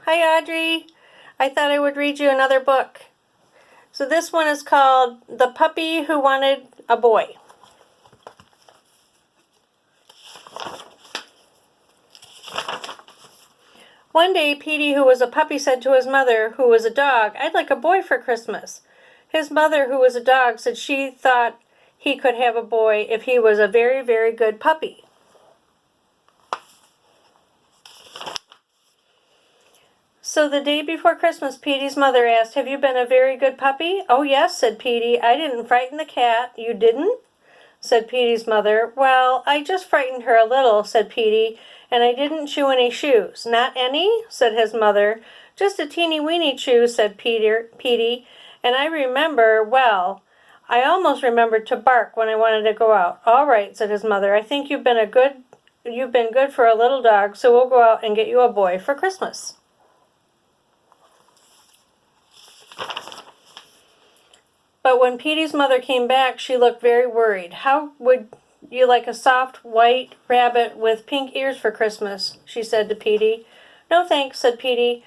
Hi, Audrey. I thought I would read you another book. So this one is called The Puppy Who Wanted a Boy. One day, Petey, who was a puppy, said to his mother, who was a dog, "I'd like a boy for Christmas." His mother, who was a dog, said she thought he could have a boy if he was a very, very good puppy. So the day before Christmas, Petey's mother asked, "Have you been a very good puppy?" "Oh, yes," said Petey. "I didn't frighten the cat." "You didn't?" said Petey's mother. "Well, I just frightened her a little," said Petey, "and I didn't chew any shoes." "Not any?" said his mother. "Just a teeny-weeny chew," said Petey, "and I remember, well, I almost remembered to bark when I wanted to go out." "All right," said his mother. "I think you've been good for a little dog, so we'll go out and get you a boy for Christmas." But when Petey's mother came back, she looked very worried. "How would you like a soft white rabbit with pink ears for Christmas?" she said to Petey. "No, thanks," said Petey.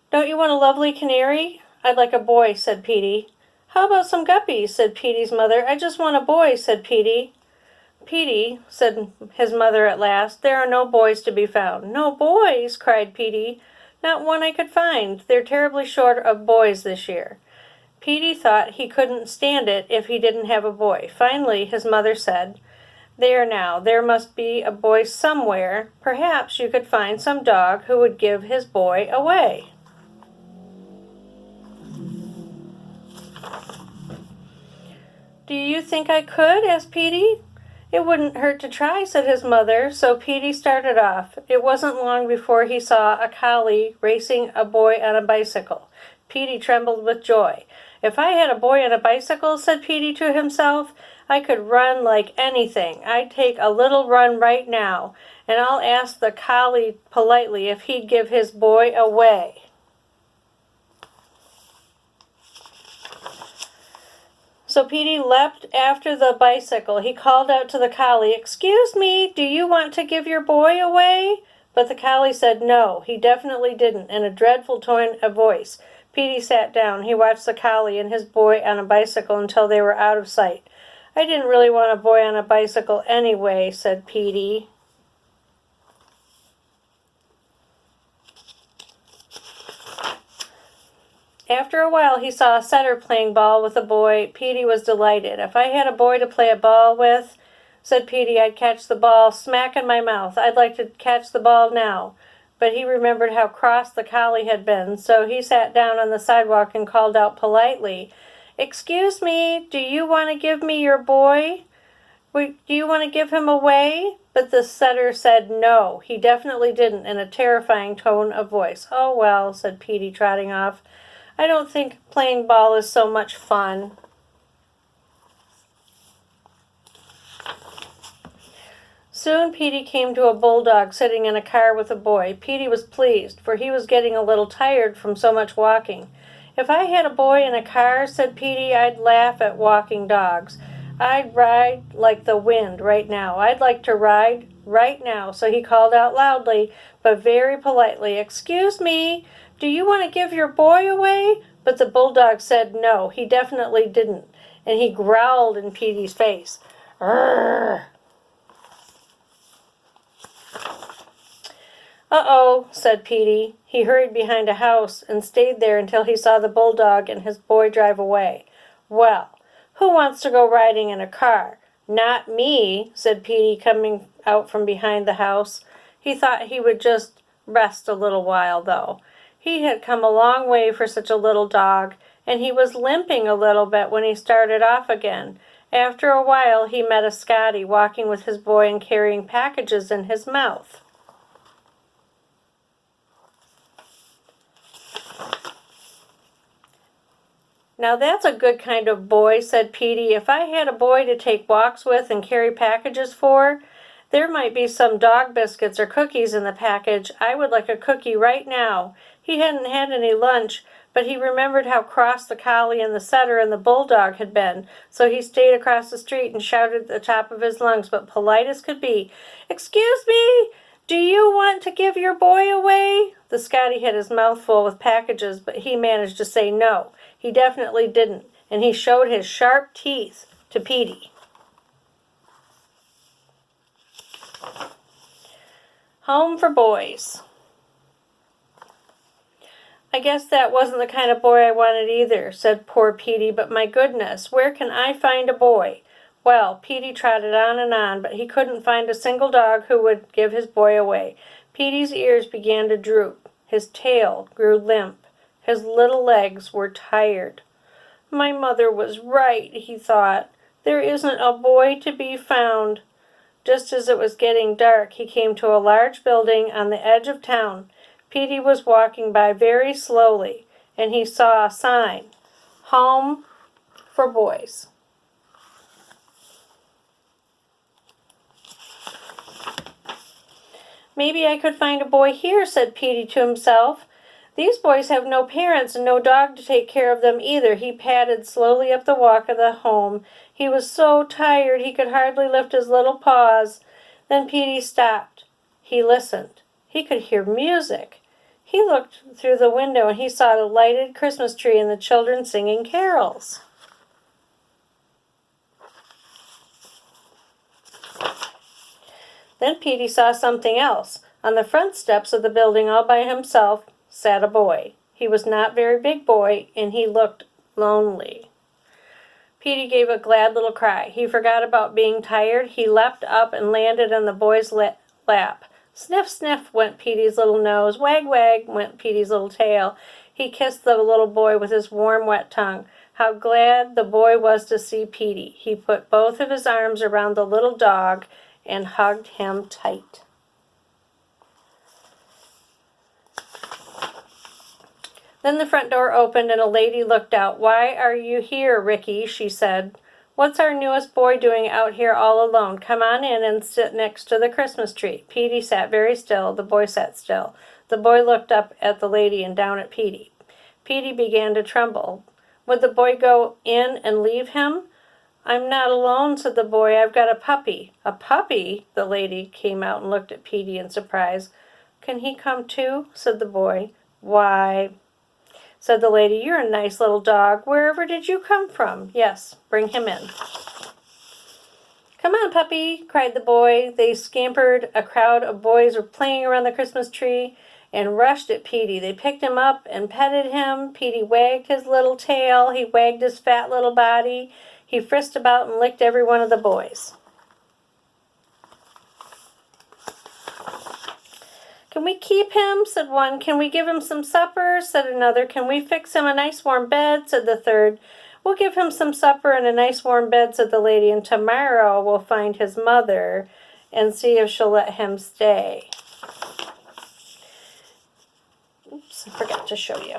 "Don't you want a lovely canary?" "I'd like a boy," said Petey. "How about some guppies?" said Petey's mother. "I just want a boy," said Petey. "Petey," said his mother at last, "there are no boys to be found." "No boys?" cried Petey. "Not one I could find. They're terribly short of boys this year." Petey thought he couldn't stand it if he didn't have a boy. Finally, his mother said, "There now, there must be a boy somewhere. Perhaps you could find some dog who would give his boy away." "Do you think I could?" asked Petey. "It wouldn't hurt to try," said his mother. So Petey started off. It wasn't long before he saw a collie racing a boy on a bicycle. Petey trembled with joy. "If I had a boy on a bicycle," said Petey to himself, "I could run like anything. I'd take a little run right now, and I'll ask the collie politely if he'd give his boy away." So Petey leapt after the bicycle. He called out to the collie, "Excuse me, do you want to give your boy away?" But the collie said no, he definitely didn't, in a dreadful tone of voice. Petey sat down. He watched the collie and his boy on a bicycle until they were out of sight. "I didn't really want a boy on a bicycle anyway," said Petey. After a while he saw a setter playing ball with a boy. Petey was delighted. "If I had a boy to play a ball with," said Petey, "I'd catch the ball smack in my mouth. I'd like to catch the ball now." But he remembered how cross the collie had been, so he sat down on the sidewalk and called out politely, "Excuse me, do you want to give me your boy? Do you want to give him away?" But the setter said no, he definitely didn't, in a terrifying tone of voice. "Oh, well," said Petey, trotting off. "I don't think playing ball is so much fun." Soon Petey came to a bulldog sitting in a car with a boy. Petey was pleased, for he was getting a little tired from so much walking. "If I had a boy in a car," said Petey, "I'd laugh at walking dogs. I'd ride like the wind right now. I'd like to ride right now." So he called out loudly, but very politely, "Excuse me, do you want to give your boy away?" But the bulldog said no, he definitely didn't, and he growled in Petey's face. "Rrrr." "Uh-oh," said Petey. He hurried behind a house and stayed there until he saw the bulldog and his boy drive away. "Well, who wants to go riding in a car?" "Not me," said Petey, coming out from behind the house. He thought he would just rest a little while, though. He had come a long way for such a little dog, and he was limping a little bit when he started off again. After a while he met a Scotty walking with his boy and carrying packages in his mouth. "Now that's a good kind of boy," said Petey. "If I had a boy to take walks with and carry packages for, there might be some dog biscuits or cookies in the package. I would like a cookie right now." He hadn't had any lunch, but he remembered how cross the collie and the setter and the bulldog had been, so he stayed across the street and shouted at the top of his lungs, but polite as could be, "Excuse me, Do you want to give your boy away? The Scotty had his mouth full with packages, but he managed to say no. He definitely didn't, and he showed his sharp teeth to Petey. Home for boys. I guess that wasn't the kind of boy I wanted either, said poor Petey, but my goodness, where can I find a boy? Well, Petey trotted on, but he couldn't find a single dog who would give his boy away. Petey's ears began to droop. His tail grew limp. His little legs were tired. My mother was right, he thought. There isn't a boy to be found. Just as it was getting dark, he came to a large building on the edge of town. Petey was walking by very slowly, and he saw a sign, Home for Boys. Maybe I could find a boy here, said Petey to himself. These boys have no parents and no dog to take care of them either. He padded slowly up the walk of the home. He was so tired he could hardly lift his little paws. Then Petey stopped. He listened. He could hear music. He looked through the window and he saw the lighted Christmas tree and the children singing carols. Then Petey saw something else. On the front steps of the building all by himself sat a boy. He was not a very big boy, and he looked lonely. Petey gave a glad little cry. He forgot about being tired. He leapt up and landed on the boy's lap. Sniff, sniff went Petey's little nose. Wag, wag went Petey's little tail. He kissed the little boy with his warm, wet tongue. How glad the boy was to see Petey. He put both of his arms around the little dog and hugged him tight. Then the front door opened and a lady looked out. Why are you here, Ricky? She said. What's our newest boy doing out here all alone? Come on in and sit next to the Christmas tree. Petey sat very still. The boy sat still. The boy looked up at the lady and down at Petey. Petey began to tremble. Would the boy go in and leave him? I'm not alone, said the boy. I've got a puppy. A puppy? The lady came out and looked at Petey in surprise. Can he come too? Said the boy. Why, said the lady, you're a nice little dog. Wherever did you come from? Yes, bring him in. Come on, puppy, cried the boy. They scampered. A crowd of boys were playing around the Christmas tree and rushed at Petey. They picked him up and petted him. Petey wagged his little tail. He wagged his fat little body. He frisked about and licked every one of the boys. Can we keep him? Said one. Can we give him some supper? Said another. Can we fix him a nice warm bed? Said the third. We'll give him some supper and a nice warm bed, said the lady, and tomorrow we'll find his mother and see if she'll let him stay. Oops, I forgot to show you.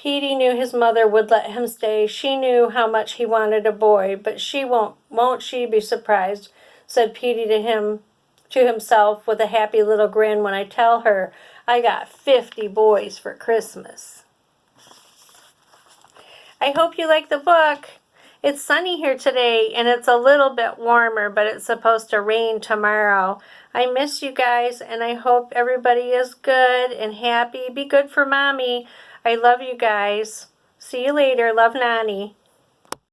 Petey knew his mother would let him stay. She knew how much he wanted a boy, but she won't she be surprised, said Petey to himself with a happy little grin when I tell her I got 50 boys for Christmas. I hope you like the book. It's sunny here today and it's a little bit warmer, but it's supposed to rain tomorrow. I miss you guys and I hope everybody is good and happy. Be good for Mommy. I love you guys. See you later. Love, Nani.